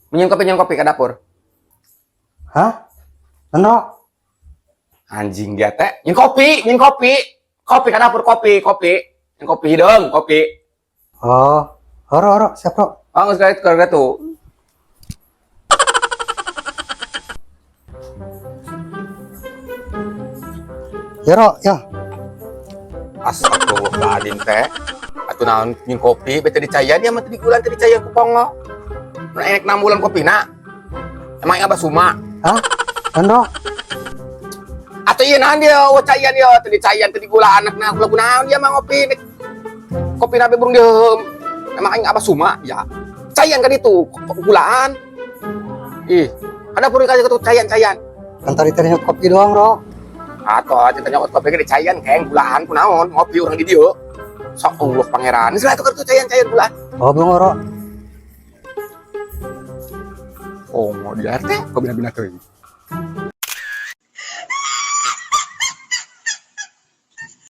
Minum kopi ke dapur. Hah? Neno? Anjing dia teh. Minum kopi. Kopi ke dapur, kopi. Minum kopi dong, kopi. Oh, oro, siap, Bro. Oh, nggak sekali keluarga tuh. Ya, Ro, ya. Astagfirullahaladzim teh. Atuh naon minum kopi, bete dicayan dia mah tadi bulan tadi cayan ku pongo. Nah, enek 6 bulan kopi na. Emang abah suma. Hah? Neno? Atau iya nahan dia, cayan dia, tadi cayan tadi gula anak na gula naon dia mah ngopi. Kopi nabe burung diem. Emang aing abah suma, ya. Cayan kan itu, gulaan. Ih, ada puri kasih tuh cayan. Kan tadi tadinya kopi doang, Ro. Atau ceritanya kopi ke cayan keng gulaan kunaon ngopi orang di dia. Sok Allah pangeran. Ini itu kartu cayan gulaan. Oh, belum, Ro. Oh, mau dia teh, kok bina-bina tuh.